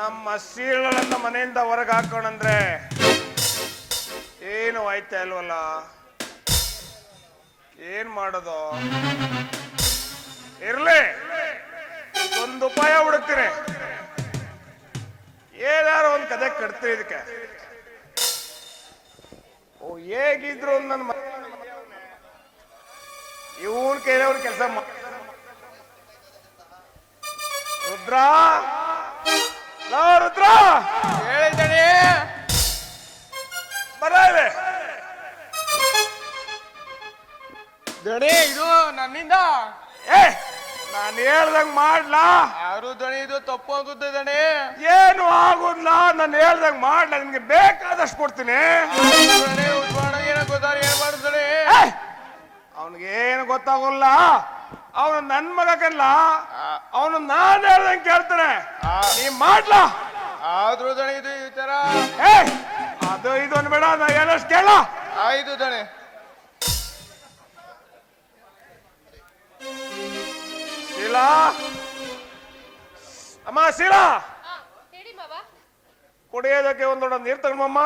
ನಮ್ಮ ಸೀಳನ್ನ ಮನೆಯಿಂದ ಹೊರಗೆ ಹಾಕೋಣಂದ್ರೆ ಏನು ಆಯ್ತಾ ಇಲ್ವಲ್ಲ, ಏನ್ ಮಾಡೋದು? ಇರ್ಲಿ, ಒಂದು ಉಪಾಯ ಹುಡುಕ್ತೀನಿ. ಏನಾರು ಒಂದು ಕತೆ ಕಟ್ತೀನಿ ಇದಕ್ಕೆ. ಓ, ಹೇಗಿದ್ರು ನನ್ನ ಇವನ್ ಕೈಲಿ ಅವ್ರ ಕೆಲಸ ರುದ್ರ, ರುದ್ರ ಹೇಳಿದಣಿ ಬರ ಇದೆ ದಣಿ. ಇದು ನನ್ನಿಂದ ನಾನು ಹೇಳ್ದಂಗ್ ಮಾಡ್ಲಾ? ಯಾರು ದಣಿ, ಇದು ತಪ್ಪು ಆಗುತ್ತೆ ದಣಿ. ಏನು ಆಗುಲ್ಲ, ನಾನು ಹೇಳ್ದಂಗ್ ಮಾಡ್ಲಾ? ನಿನ್ಗೆ ಬೇಕಾದಷ್ಟು ಕೊಡ್ತೀನಿ. ಏನ ಗೊತ್ತಾರ ಏನ್ ಮಾಡುದಣಿ? ಅವನಿಗೇನು ಗೊತ್ತಾಗೋಲ್ಲ. ಅವನು ನನ್ ಮಗಕಲ್ಲ, ಅವನು ನಾನು ಹೇಳ್ದಂಗೆ ಕೇಳ್ತಾನೆ. ನೀ ಮಾಡ್ಲಾ? ಆದ್ರೂ ದಣಿ ಇದು ಈ ತರ ಅದು ಇದು ಅನ್ಬೇಡ, ನಾ ಹೇಳಷ್ಟು ಕೇಳ. ಆಯ್ತು ದಣಿ. ಶೀಲಾ, ಅಮ್ಮ ಶೀಲಾ, ಕುಡಿಯೋದಕ್ಕೆ ಒಂದೊಡ ನೀರು ತಗೊಂಡಮ್ಮ.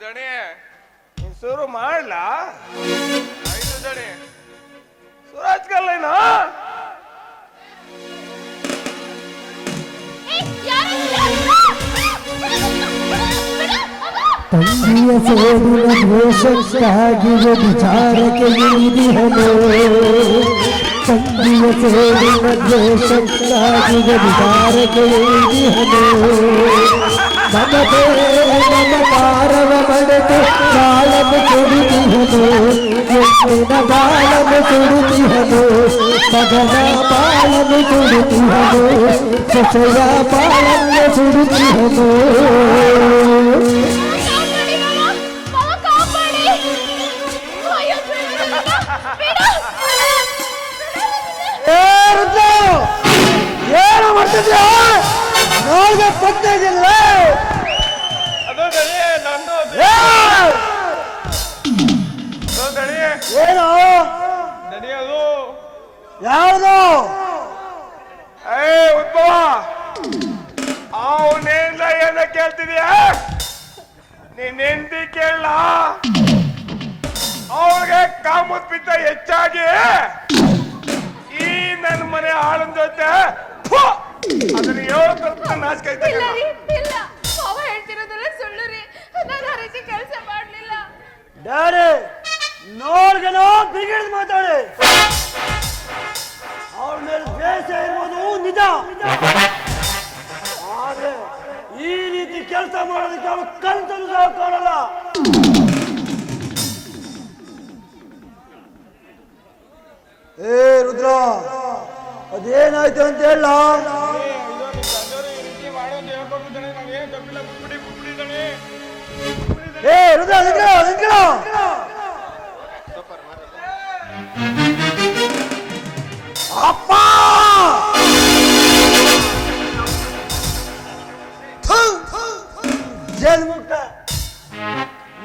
ದಣಿ ಶುರು ಮಾಡ್ಲಾ? ಆಯ್ತು ದಣಿ. ಸುರಾಜ್ ಕಲ್ಲೇನಾ? ತಂದೆಯ ಸೋಲಿನ ದ್ವೇಷಕ್ಕಾಗಿ ವಿಚಾರಕ್ಕೆ ಇಳಿದಿಹನು. ತಂದೆಯ ಸೋಲಿನ ದ್ವೇಷಕ್ಕಾಗಿ ವಿಚಾರಕ್ಕೆ ಇಳಿದಿಹನು. ಮಮತೆ ಮಮಕಾರವ ಮಡೆದು ಬಾಳನು ಸುಡುತ್ತಿಹನು. ಎತ್ತಿನ ಬಾಳನು ಸುಡುತ್ತಿಹನು. ಮಗನ ಬಾಳನು ಸುಡುತ್ತಿಹನು. ಸೊಸೆಯ ಬಾಳನ್ನು ಸುಡುತ್ತಿಹನು. ಏನು ಮಾಡ್ತಿದ್ಯಾ? ನೋಡ್ಗೆ ಬರ್ತಾ ಇದೆಯಲ್ಲ. ಅದು ದಣಿ, ನಂದು ದಣಿ. ಏನು ದಣಿ ಅದು ಯಾವುದು? ಉದ್ಭವ, ಅವನೇನ್ಲ ಏನ ಕೇಳ್ತಿದ್ಯಾ? ನೀನ್ ಹೆಂಡತಿ ಕೇಳ. ಅವಳಿಗೆ ಕಾಮೋತ್ಪಿತ ಹೆಚ್ಚಾಗಿ ಈ ನನ್ನ ಮನೆ ಆಳನ್ ಜೊತೆ ಅದನ್ನ ಹೇಳ್ತ ನಾಚಿಕೆ ಹೇಳ್ತಿರೋದೆಲ್ಲ ಸುಳ್ಳು ರೀ. ನಾನು ಆ ರೀತಿ ಕೆಲಸ ಮಾಡ್ಲಿಲ್ಲ. ಡ್ಯಾಡಿ ನೋಡ್ಗೆನೋ ಬಿಗಿಡ್ದು ಮಾತಾಡಿ. ಅವಳ ಮೇಲೆ ದ್ವೇಷ ಇರ್ಬೋದು ನಿಜ, ಆದ್ರೆ ಈ ರೀತಿ ಕೆಲಸ ಮಾಡೋದಕ್ಕೆ ಅವಳು ಕಲ್ತಲು ಸಹ ಕಾಣಲ್ಲ. ರುದ್ರ, ಅದೇನಾಯ್ತು ಅಂತ ಹೇಳ. ರುದ್ರ ನಿಂತ್ಕೊಳ್ಳೋ. ಅಪ್ಪ ಜನ್ಮುಕ್ತ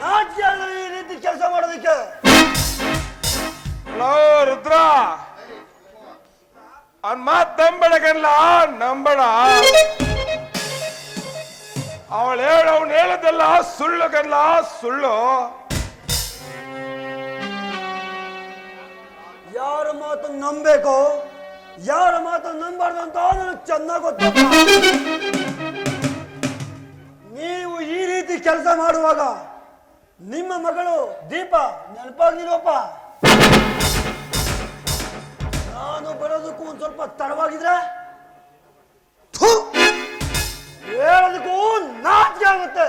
ನಾಟ್ಯ ಈ ರೀತಿ ಕೆಲಸ ಮಾಡೋದಕ್ಕೆ. ರುದ್ರ, ಅವನ್ ಮಾತ್ ನಂಬಡಗಲ್ಲ, ನಂಬಡ. ಅವ್ನು ಹೇಳದಲ್ಲ ಸುಳ್ಳುಗಲ್ಲ, ಸುಳ್ಳು. ಯಾರ ಮಾತು ನಂಬಬೇಕು, ಯಾರ ಮಾತು ನಂಬಾರ್ದು ಅಂತ ನನಗೆ ಚೆನ್ನಾಗಿ ಗೊತ್ತು. ನೀವು ಈ ರೀತಿ ಕೆಲಸ ಮಾಡುವಾಗ ನಿಮ್ಮ ಮಗಳು ದೀಪ ನೆನಪಾಗಿಲ್ವಪ್ಪ? ನಾನು ಬರೋದಕ್ಕೂ ಒಂದ್ ಸ್ವಲ್ಪ ತಡವಾಗಿದ್ರೆ ಹೇಳೋದಕ್ಕೂ ನಾಚಿಕೆ ಆಗುತ್ತೆ.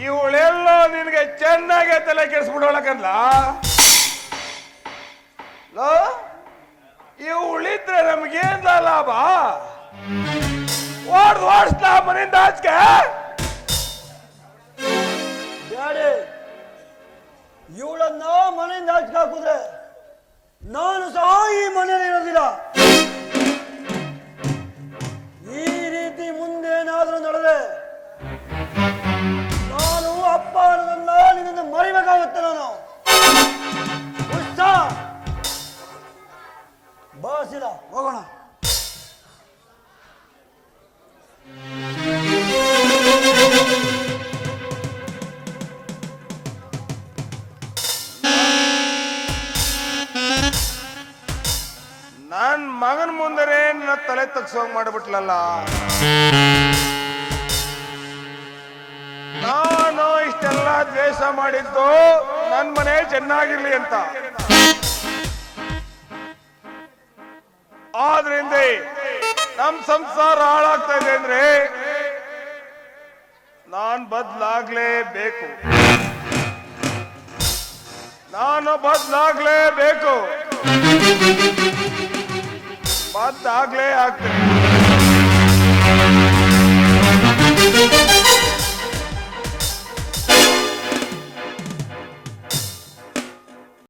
ಇವಳೆಲ್ಲೋ ನಿನಗೆ ಚೆನ್ನಾಗಿ ತಲೆ ಕೆಡಿಸ್ಬಿಡೋಳಕಲ್ಲ. ಲೋ, ಇವು ಉಳಿದ್ರೆ ನಮ್ಗೇನ್ ಲಾಭ? ಓಡಿಸ್ಲಾ ಮನೆಯಿಂದ ಆಚೆಗೆ? ಡ್ಯಾಡಿ, ಇವಳನ್ನ ಮನೆಯಿಂದ ಆಚೆಗೆ ಹಾಕಿದ್ರೆ ನಾನು ಸಹ ಈ ಮನೆಯಲ್ಲಿ ಇರೋದಿಲ್ಲ. ಈ ರೀತಿ ಮುಂದೇನಾದ್ರೂ ನಡೆದೆ ನಾನು ಅಪ್ಪ ಅನ್ನೋದನ್ನ ನಿನ್ನಿಂದ ಮರಿಬೇಕಾಗುತ್ತೆ. ನಾನು ಬಾಸಿಲ್ಲ, ಹೋಗೋಣ. ನನ್ ಮಗನ್ ಮುಂದೆ ನನ್ನ ತಲೆ ತಗ್ಸೋಂಗ್ ಮಾಡ್ಬಿಟ್ಲಲ್ಲ. ನಾನು ಇಷ್ಟೆಲ್ಲ ದ್ವೇಷ ಮಾಡಿದ್ದು ನನ್ ಮನೆ ಚೆನ್ನಾಗಿರ್ಲಿ ಅಂತ. ಆದ್ರಿಂದ ನಮ್ ಸಂಸಾರ ಹಾಳಾಗ್ತಾ ಇದೆ ಅಂದ್ರೆ ನಾನ್ ಬದ್ಲಾಗ್ಲೇಬೇಕು. ನಾನು ಬದ್ಲಾಗ್ಲೇಬೇಕು. ಬದ್ದಾಗ್ಲೇ ಆಗ್ತೇನೆ.